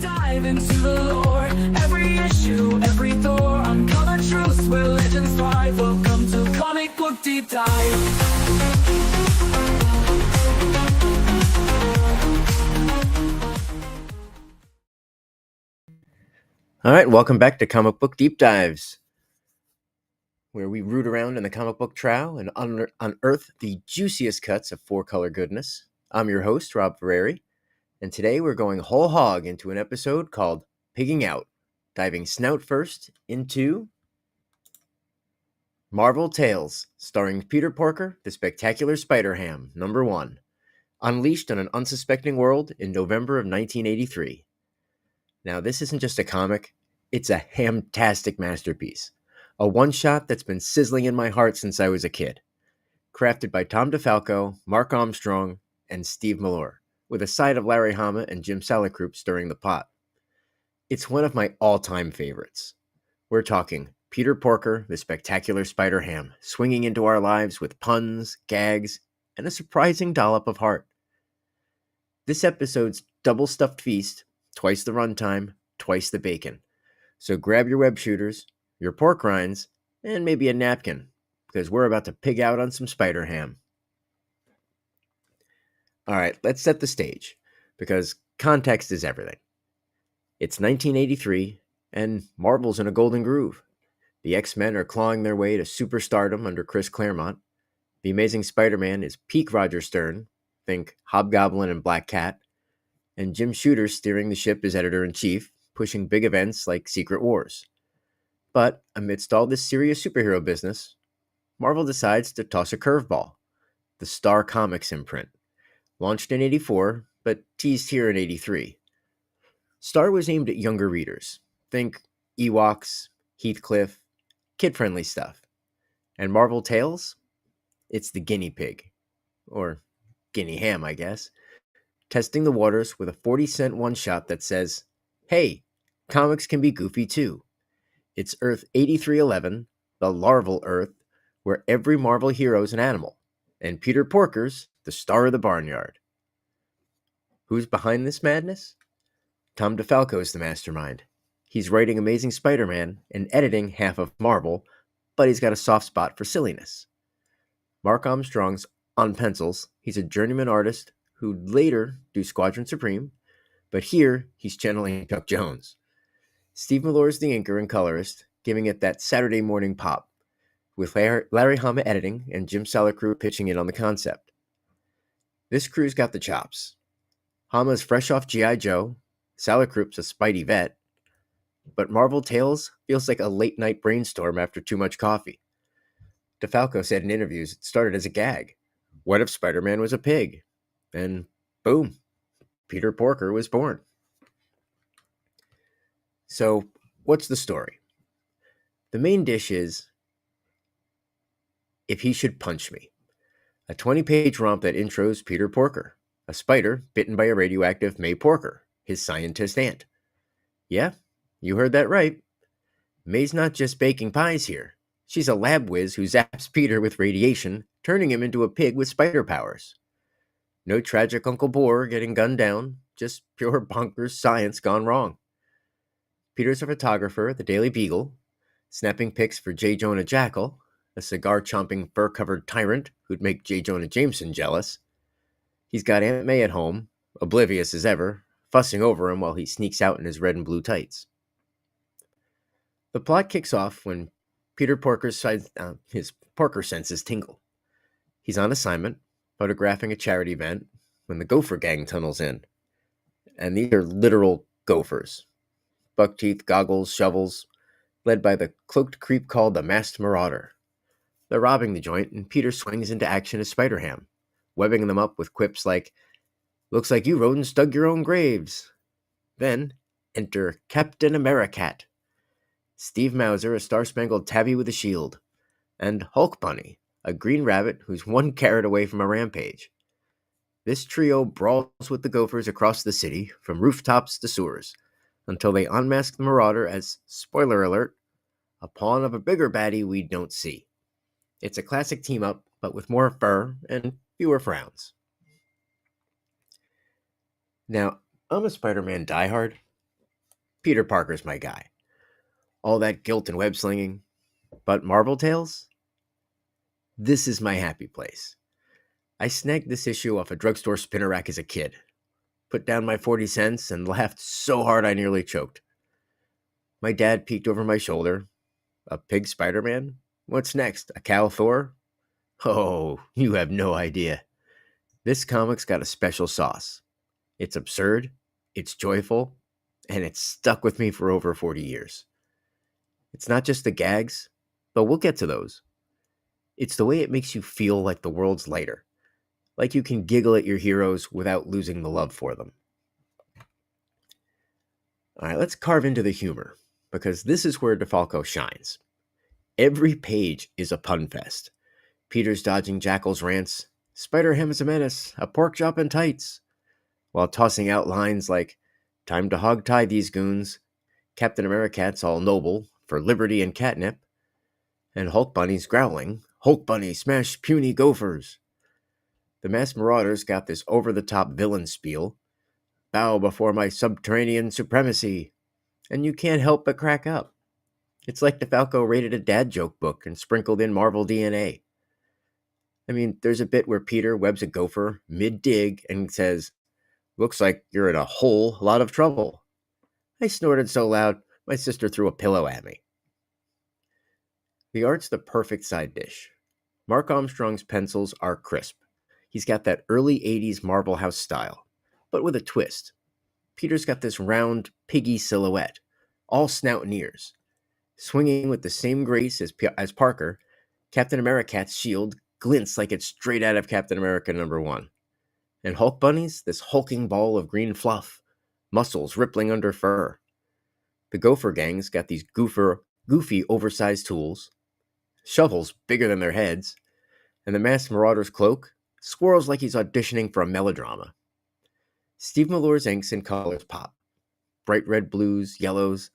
Dive into the lore. Every issue, every Thor. Uncover truths where legends thrive. Welcome to Comic Book Deep Dive. All right, welcome back to Comic Book Deep Dives, where we root around in the comic book trowel and unearth the juiciest cuts of four-color goodness. I'm your host, Rob Ferrari, and today we're going whole hog into an episode called Pigging Out, diving snout first into Marvel Tales, starring Peter Porker, the Spectacular Spider-Ham, #1, unleashed on an unsuspecting world in November of 1983. Now, this isn't just a comic, it's a hamtastic masterpiece. A one-shot that's been sizzling in my heart since I was a kid. Crafted by Tom DeFalco, Mark Armstrong, and Steve Miller, with a side of Larry Hama and Jim Salicrup stirring the pot. It's one of my all-time favorites. We're talking Peter Porker, the Spectacular Spider-Ham, swinging into our lives with puns, gags, and a surprising dollop of heart. This episode's double-stuffed feast, twice the runtime, twice the bacon. So grab your web shooters, your pork rinds, and maybe a napkin, because we're about to pig out on some Spider-Ham. All right, let's set the stage, because context is everything. It's 1983, and Marvel's in a golden groove. The X-Men are clawing their way to superstardom under Chris Claremont. The Amazing Spider-Man is peak Roger Stern, think Hobgoblin and Black Cat, and Jim Shooter steering the ship as editor-in-chief, pushing big events like Secret Wars. But amidst all this serious superhero business, Marvel decides to toss a curveball, the Star Comics imprint. Launched in 84, but teased here in 83. Star was aimed at younger readers. Think Ewoks, Heathcliff, kid-friendly stuff. And Marvel Tales? It's the guinea pig. Or guinea ham, I guess. Testing the waters with a 40-cent one-shot that says, hey, comics can be goofy too. It's Earth 8311, the larval Earth, where every Marvel hero is an animal, and Peter Porker's the star of the barnyard. Who's behind this madness? Tom DeFalco is the mastermind. He's writing Amazing Spider-Man and editing half of Marvel, but he's got a soft spot for silliness. Mark Armstrong's on pencils. He's a journeyman artist who'd later do Squadron Supreme, but here he's channeling Chuck Jones. Steve Miller is the inker and colorist, giving it that Saturday morning pop, with Larry Hama editing and Jim Salicrup pitching in on the concept. This crew's got the chops. Hama's fresh off G.I. Joe, Salicrup's a Spidey vet, but Marvel Tales feels like a late-night brainstorm after too much coffee. DeFalco said in interviews it started as a gag. What if Spider-Man was a pig? And boom, Peter Porker was born. So, what's the story? The main dish is If He Should Punch Me, a 20-page romp that intros Peter Porker, a spider bitten by a radioactive May Porker, his scientist aunt. Yeah, you heard that right. May's not just baking pies here. She's a lab whiz who zaps Peter with radiation, turning him into a pig with spider powers. No tragic Uncle Boar getting gunned down, just pure bonkers science gone wrong. Peter's a photographer at the Daily Beagle, snapping pics for J. Jonah Jackal, a cigar-chomping, fur-covered tyrant who'd make J. Jonah Jameson jealous. He's got Aunt May at home, oblivious as ever, fussing over him while he sneaks out in his red and blue tights. The plot kicks off when Peter Porker's his Porker senses tingle. He's on assignment, photographing a charity event, when the Gopher Gang tunnels in. And these are literal gophers. Buck-teeth, goggles, shovels, led by the cloaked creep called the Masked Marauder. They're robbing the joint, and Peter swings into action as Spider-Ham, webbing them up with quips like, looks like you rodents dug your own graves. Then, enter Captain Americat, Steve Mauser, a star-spangled tabby with a shield, and Hulk Bunny, a green rabbit who's one carrot away from a rampage. This trio brawls with the Gophers across the city, from rooftops to sewers, until they unmask the Marauder as, spoiler alert, a pawn of a bigger baddie we don't see. It's a classic team-up, but with more fur and fewer frowns. Now, I'm a Spider-Man diehard, Peter Parker's my guy. All that guilt and web slinging. But Marvel Tales? This is my happy place. I snagged this issue off a drugstore spinner rack as a kid, put down my 40 cents, and laughed so hard I nearly choked. My dad peeked over my shoulder. A pig Spider-Man? What's next? A cow Thor? Oh, you have no idea. This comic's got a special sauce. It's absurd, it's joyful, and it's stuck with me for over 40 years. It's not just the gags, but we'll get to those. It's the way it makes you feel like the world's lighter, like you can giggle at your heroes without losing the love for them. All right, let's carve into the humor, because this is where DeFalco shines. Every page is a pun fest. Peter's dodging Jackal's rants, Spider-Ham's a menace, a pork chop in tights, while tossing out lines like, time to hog-tie these goons, Captain Americat's all noble, for liberty and catnip, and Hulk Bunny's growling, Hulk Bunny, smash puny gophers. The masked marauders got this over-the-top villain spiel, bow before my subterranean supremacy, and you can't help but crack up. It's like DeFalco rated a dad joke book and sprinkled in Marvel DNA. I mean, there's a bit where Peter webs a gopher mid-dig and says, looks like you're in a whole lot of trouble. I snorted so loud, my sister threw a pillow at me. The art's the perfect side dish. Mark Armstrong's pencils are crisp. He's got that early 80s Marvel House style, but with a twist. Peter's got this round, piggy silhouette, all snout and ears. Swinging with the same grace as Parker, Captain Americat's shield glints like it's straight out of Captain America #1. And Hulk Bunny's this hulking ball of green fluff, muscles rippling under fur. The Gopher Gang's got these goofy oversized tools, shovels bigger than their heads, and the masked marauder's cloak swirls like he's auditioning for a melodrama. Steve Mallore's inks and colors pop. Bright red blues, yellows,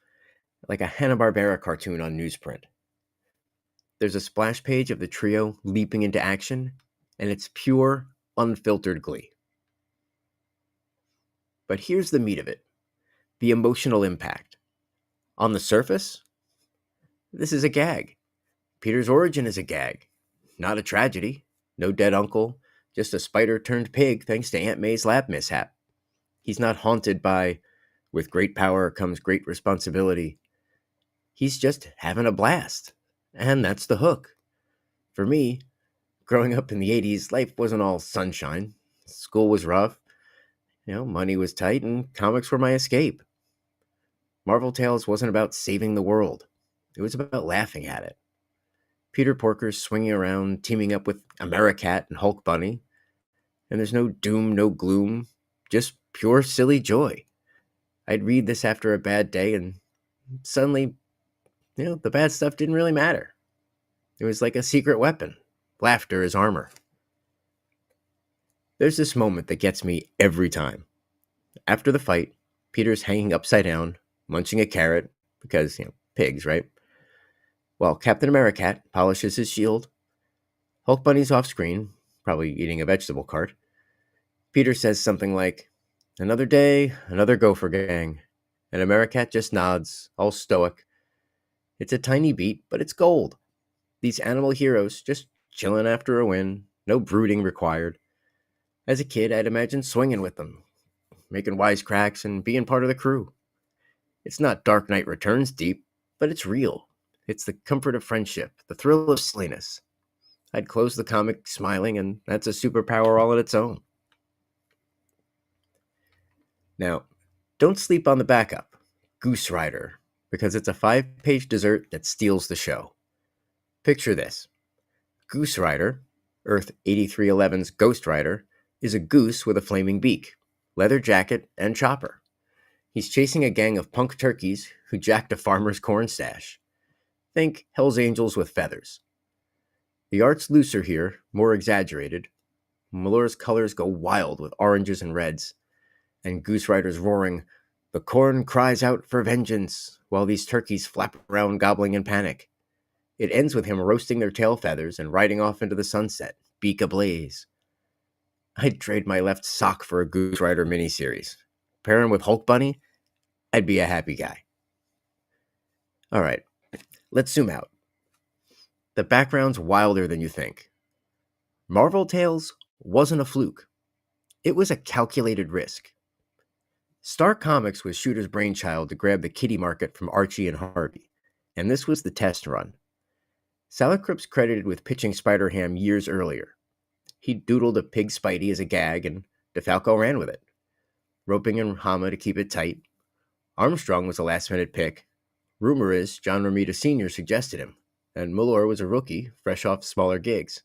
like a Hanna-Barbera cartoon on newsprint. There's a splash page of the trio leaping into action, and it's pure, unfiltered glee. But here's the meat of it, the emotional impact. On the surface, this is a gag. Peter's origin is a gag, not a tragedy. No dead uncle, just a spider turned pig thanks to Aunt May's lab mishap. He's not haunted by, with great power comes great responsibility. He's just having a blast, and that's the hook. For me, growing up in the 80s, life wasn't all sunshine. School was rough, money was tight, and comics were my escape. Marvel Tales wasn't about saving the world. It was about laughing at it. Peter Porker's swinging around, teaming up with Americat and Hulk Bunny, and there's no doom, no gloom, just pure silly joy. I'd read this after a bad day, and suddenly, the bad stuff didn't really matter. It was like a secret weapon. Laughter is armor. There's this moment that gets me every time. After the fight, Peter's hanging upside down, munching a carrot, because, pigs, right? While Captain Americat polishes his shield, Hulk Bunny's off screen, probably eating a vegetable cart. Peter says something like, another day, another Gopher Gang, and Americat just nods, all stoic. It's a tiny beat, but it's gold. These animal heroes just chilling after a win, no brooding required. As a kid, I'd imagine swinging with them, making wisecracks and being part of the crew. It's not Dark Knight Returns deep, but it's real. It's the comfort of friendship, the thrill of silliness. I'd close the comic smiling, and that's a superpower all on its own. Now, don't sleep on the backup, Goose Rider, because it's a 5-page dessert that steals the show. Picture this. Goose Rider, Earth 8311's Ghost Rider, is a goose with a flaming beak, leather jacket, and chopper. He's chasing a gang of punk turkeys who jacked a farmer's corn stash. Think Hell's Angels with feathers. The art's looser here, more exaggerated. Mallore's colors go wild with oranges and reds, and Goose Rider's roaring, the corn cries out for vengeance, while these turkeys flap around gobbling in panic. It ends with him roasting their tail feathers and riding off into the sunset, beak ablaze. I'd trade my left sock for a Goose Rider miniseries. Pair him with Hulk Bunny, I'd be a happy guy. All right, let's zoom out. The background's wilder than you think. Marvel Tales wasn't a fluke. It was a calculated risk. Star Comics was Shooter's brainchild to grab the kiddie market from Archie and Harvey, and this was the test run. Salicrup's credited with pitching Spider-Ham years earlier. He doodled a pig Spidey as a gag, and DeFalco ran with it, roping in Hama to keep it tight. Armstrong was a last-minute pick. Rumor is John Romita Sr. suggested him, and Milor was a rookie, fresh off smaller gigs.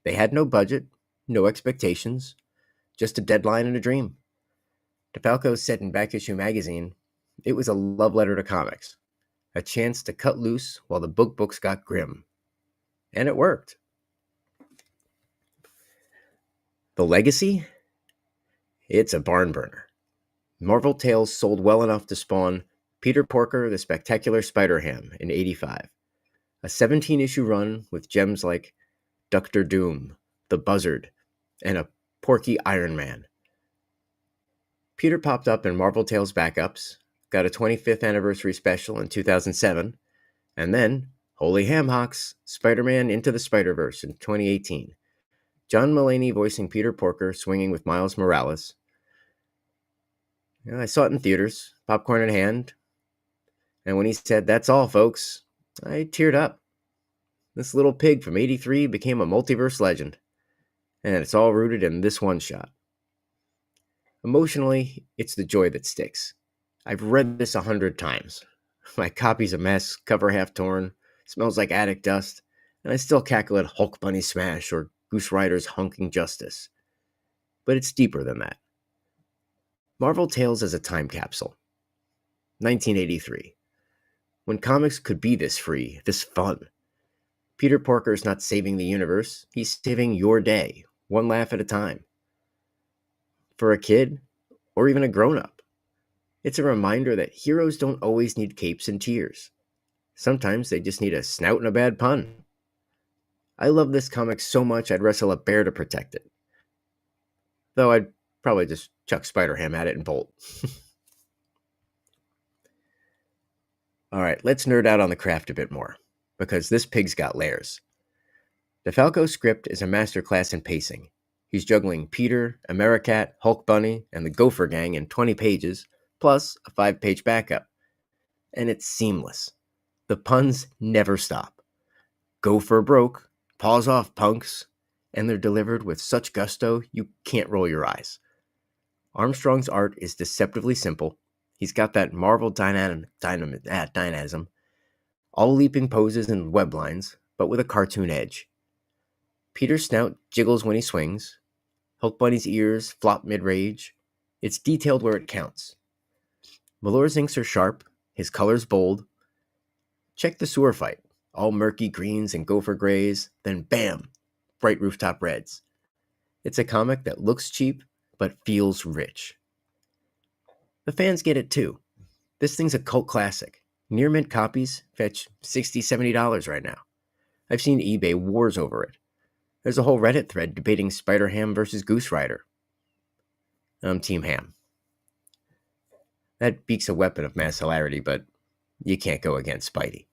They had no budget, no expectations, just a deadline and a dream. DeFalco said in Back Issue magazine, it was a love letter to comics, a chance to cut loose while the books got grim. And it worked. The legacy? It's a barn burner. Marvel Tales sold well enough to spawn Peter Porker, the Spectacular Spider-Ham in '85, a 17-issue run with gems like Dr. Doom, the Buzzard, and a Porky Iron Man. Peter popped up in Marvel Tales backups, got a 25th anniversary special in 2007, and then, holy ham hocks, Spider-Man Into the Spider-Verse in 2018. John Mulaney voicing Peter Porker, swinging with Miles Morales. I saw it in theaters, popcorn in hand, and when he said, "That's all, folks," I teared up. This little pig from '83 became a multiverse legend, and it's all rooted in this one shot. Emotionally, it's the joy that sticks. I've read this 100 times. My copy's a mess, cover half torn, smells like attic dust, and I still cackle at Hulk Bunny Smash or Goose Rider's Hunking Justice. But it's deeper than that. Marvel Tales is a time capsule. 1983. When comics could be this free, this fun. Peter Porker's not saving the universe, he's saving your day, one laugh at a time. For a kid, or even a grown-up, it's a reminder that heroes don't always need capes and tears. Sometimes they just need a snout and a bad pun. I love this comic so much I'd wrestle a bear to protect it. Though I'd probably just chuck Spider-Ham at it and bolt. Alright, let's nerd out on the craft a bit more, because this pig's got layers. DeFalco's script is a masterclass in pacing. He's juggling Peter, Americat, Hulk Bunny, and the Gopher Gang in 20 pages, plus a 5-page backup. And it's seamless. The puns never stop. Gopher broke, paws off, punks, and they're delivered with such gusto you can't roll your eyes. Armstrong's art is deceptively simple. He's got that Marvel dynamism, all leaping poses and web lines, but with a cartoon edge. Peter's snout jiggles when he swings. Hulk Bunny's ears flop mid-rage. It's detailed where it counts. Milor's inks are sharp, his colors bold. Check the sewer fight, all murky greens and gopher grays, then bam, bright rooftop reds. It's a comic that looks cheap, but feels rich. The fans get it too. This thing's a cult classic. Near mint copies fetch $60, $70 right now. I've seen eBay wars over it. There's a whole Reddit thread debating Spider-Ham versus Goose Rider. I'm Team Ham. That beaks a weapon of mass hilarity, but you can't go against Spidey.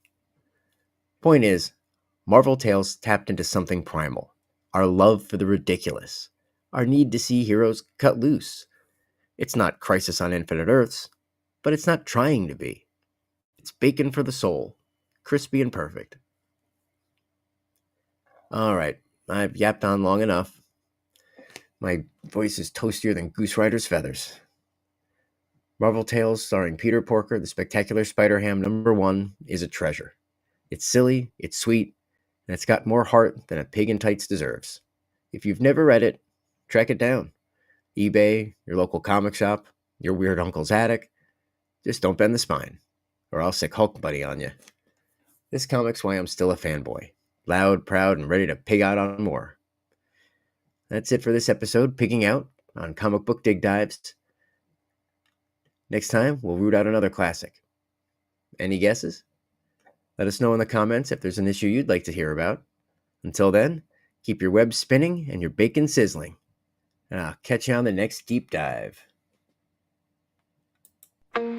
Point is, Marvel Tales tapped into something primal. Our love for the ridiculous. Our need to see heroes cut loose. It's not Crisis on Infinite Earths, but it's not trying to be. It's bacon for the soul. Crispy and perfect. Alright, I've yapped on long enough. My voice is toastier than Goose Rider's feathers. Marvel Tales starring Peter Porker, the Spectacular Spider-Ham #1 is a treasure. It's silly, it's sweet, and it's got more heart than a pig in tights deserves. If you've never read it, track it down. eBay, your local comic shop, your weird uncle's attic. Just don't bend the spine, or I'll sick Hulk Bunny on you. This comic's why I'm still a fanboy. Loud, proud, and ready to pig out on more. That's it for this episode, Pigging Out on Comic Book Dig Dives. Next time, we'll root out another classic. Any guesses? Let us know in the comments if there's an issue you'd like to hear about. Until then, keep your web spinning and your bacon sizzling. And I'll catch you on the next deep dive. Neon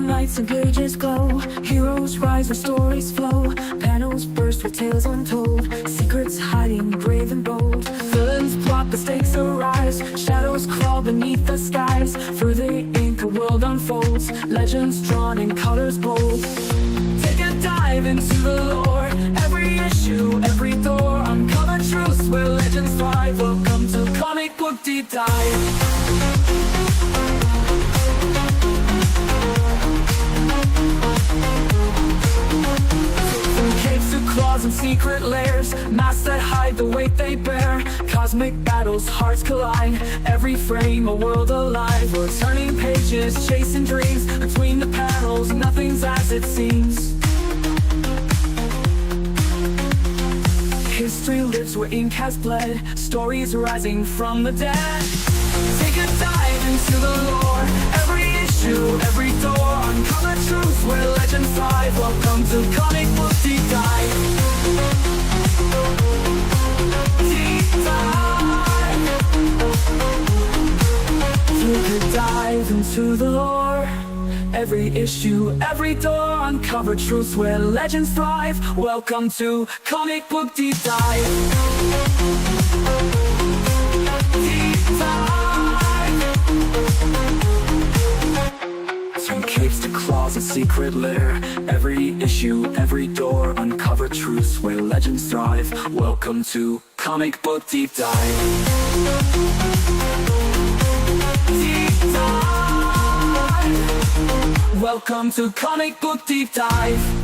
lights and pages glow. Heroes rise where stories flow. Panels burst with tales untold. Secrets hiding brave and bold. Villains plot, the stakes arise. Shadows crawl beneath the skies. Through the ink a world unfolds. Legends drawn in colors bold. Take a dive into the lore. Every issue, every door. Uncover truths where legends thrive. Welcome to Comic Book Deep Dive. Claws and secret layers, masks that hide the weight they bear. Cosmic battles, hearts collide. Every frame a world alive. We're turning pages, chasing dreams. Between the panels, nothing's as it seems. History lives where ink has bled. Stories rising from the dead. Take a dive into the lore. Every issue, every door. Uncover truths where legends thrive. Welcome to Comic Book Deep Dive. Deep Dive. Take a dive into the lore. Every issue, every door. Uncover truths where legends thrive. Welcome to Comic Book Deep Dive. Deep Dive. From capes to claws and secret lair. Every issue, every door. Uncover truths where legends thrive. Welcome to Comic Book Deep Dive. Deep Dive. Welcome to Comic Book Deep Dive.